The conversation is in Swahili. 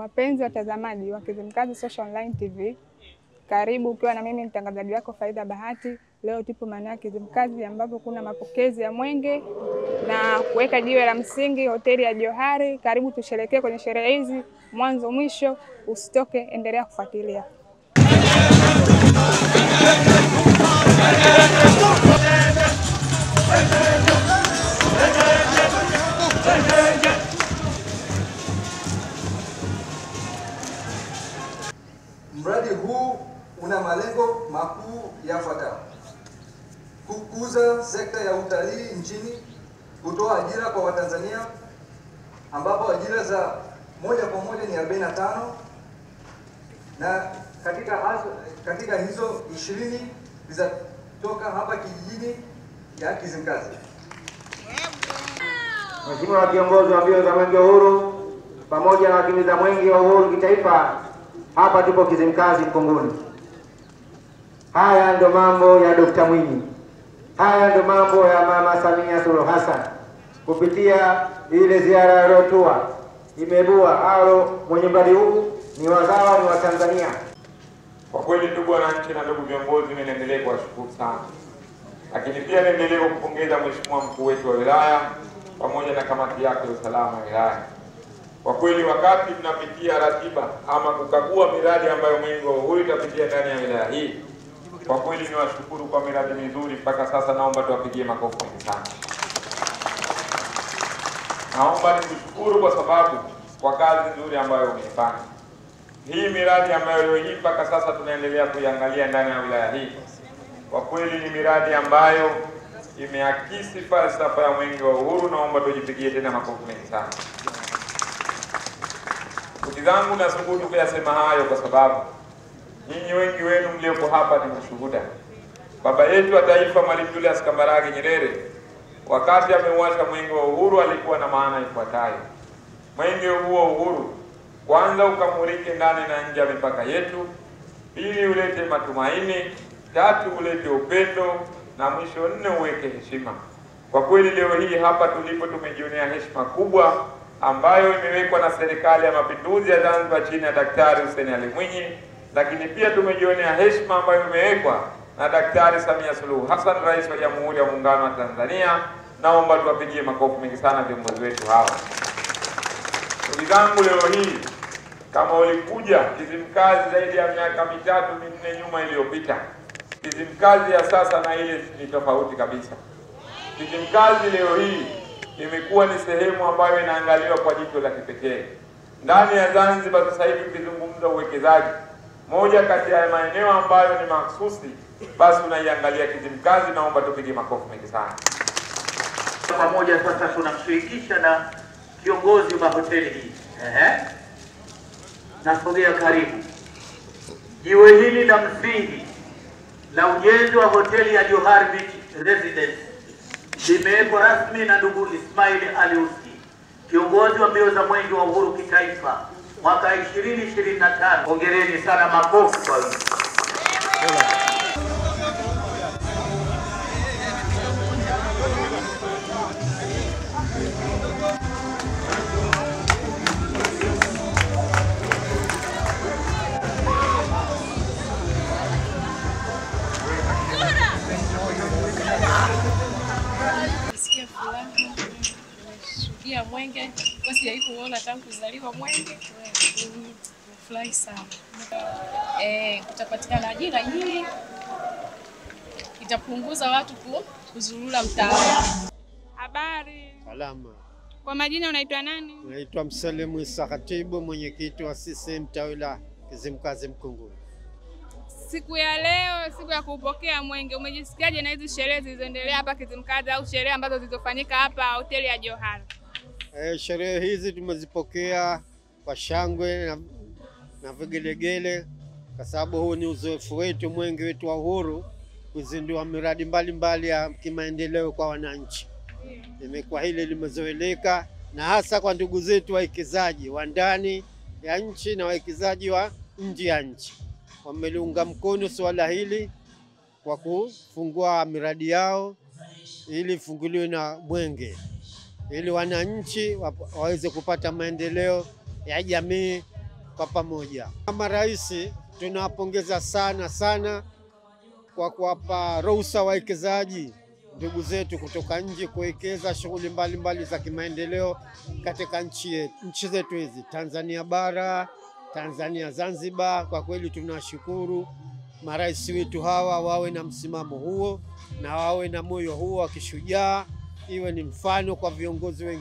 Wapenzi watazamaji wa Kizimkazi Social Online TV, karibu ukiwa na mimi mtangazaji wako Faida Bahati. Leo tupo maeneo ya Kizimkazi ambapo kuna mapokezi ya mwenge na kuweka jiwe la msingi hoteli ya Johari. Karibu tusherekee kwenye sherehe hizi mwanzo mwisho, usitoke, endelea kufuatilia. Mradi huu una malengo makuu yafuatayo: kukuza sekta ya utalii nchini, kutoa ajira kwa Watanzania ambapo ajira za moja kwa moja ni 45 na katika hizo 20 zitatoka hapa kijijini ya Kizimkazi. Mheshimiwa kiongozi wa mbio za mwenge wa uhuru pamoja na wakimbiza mwenge wa uhuru kitaifa, hapa tupo Kizimkazi Mkunguni. Haya ndo mambo ya Dr. Mwinyi. Haya ndo mambo ya Mama Samia Suluhu Hassan. Kupitia ile ziara ya Rotua imebua alo mwenye mradi huu ni wazawa, ni wa Tanzania. Kwa kweli ndugu wananchi na ndugu viongozi, mimi naendelea kuwashukuru sana. Lakini pia naendelea kupongeza Mheshimiwa mkuu wetu wa wilaya pamoja na kamati yake ya usalama wa wilaya. Kwa kweli wakati mnapitia ratiba ama kukagua miradi ambayo mwenge wa uhuru itapitia ndani ya wilaya hii, kwa kweli niwashukuru kwa miradi mizuri mpaka sasa. Naomba tuwapigie makofi sana. Naomba nikushukuru kwa sababu kwa kazi nzuri ambayo umefanya. Hii miradi ambayo leo hii mpaka sasa tunaendelea kuiangalia ndani ya wilaya hii, kwa kweli ni miradi ambayo imeakisi falsafa ya mwenge wa uhuru. Naomba tujipigie tena makofi mengi sana. Ndugu zangu, nasubutu kuyasema hayo kwa sababu nyinyi wengi wenu mliopo hapa ni mashuhuda. Baba yetu wa taifa Mwalimu Julius Kambarage Nyerere, wakati ameuasha mwenge wa uhuru, alikuwa na maana ifuatayo: mwenge huo uhuru, kwanza ukamulike ndani na nje ya mipaka yetu; pili, ulete matumaini; tatu, ulete upendo; na mwisho 4, uweke heshima. Kwa kweli leo hii hapa tulipo tumejionea heshima kubwa ambayo imewekwa na Serikali ya Mapinduzi ya Zanzibar chini ya Daktari Hussein Ali Mwinyi, lakini pia tumejionea heshima ambayo imewekwa na Daktari Samia Suluhu Hassan, Rais wa Jamhuri ya Muungano wa Tanzania. Naomba tuwapigie makofi mengi sana viongozi wetu hawa. Ndugu zangu, leo hii kama ulikuja Kizimkazi zaidi ya miaka 3-4 nyuma iliyopita, Kizimkazi ya sasa na ile ni tofauti kabisa. Kizimkazi leo hii imekuwa ni sehemu ambayo inaangaliwa kwa jicho la kipekee. Ndani ya Zanzibar sasa hivi ukizungumza uwekezaji, moja kati ya maeneo ambayo ni mahsusi, basi unaiangalia Kizimkazi. Naomba tupige makofi mengi sana. Pamoja sasa tunamshirikisha na kiongozi wa hoteli hii. Nasogea karibu. Jiwe hili la msingi la ujenzi wa hoteli ya Johari Beach Residence limewekwa rasmi na ndugu Ismail Ali Uski, kiongozi wa mbio za mwenge wa uhuru kitaifa mwaka 2025. Hongereni sana, makofi kwa wingi. Nimeshuhudia mwenge kwa sijawahi kuona tangu kuzaliwa mwenge. Nimefurahi sana. Kutapatikana ajira nyingi, itapunguza watu kuzurura mtaani. Habari. Salama. Kwa majina unaitwa nani? Naitwa Msalimu Isa Khatibu, mwenyekiti wa CCM tawi la Kizimkazi Mkunguni. Siku ya leo, siku ya kupokea mwenge, umejisikiaje na hizi sherehe zilizoendelea hapa Kizimkazi au sherehe ambazo zilizofanyika hapa hoteli ya Johari? Sherehe hizi tumezipokea kwa shangwe na vigelegele kwa sababu huu ni uzoefu wetu, mwenge wetu wa uhuru, kuzindua miradi mbalimbali ya kimaendeleo kwa wananchi. Imekuwa hili limezoeleka, na hasa kwa ndugu zetu wawekezaji wa ndani ya nchi na wawekezaji wa nje ya nchi. Wameliunga mkono swala hili kwa kufungua miradi yao ili ifunguliwe na mwenge, ili wananchi waweze kupata maendeleo ya jamii kwa pamoja. Kama rais tunawapongeza sana sana kwa kuwapa ruhusa wawekezaji ndugu zetu kutoka nje kuwekeza shughuli mbalimbali za kimaendeleo katika nchi zetu hizi, Tanzania bara, Tanzania Zanzibar. Kwa kweli tunashukuru marais wetu hawa, wawe na msimamo huo na wawe na moyo huo wa kishujaa, iwe ni mfano kwa viongozi wengine.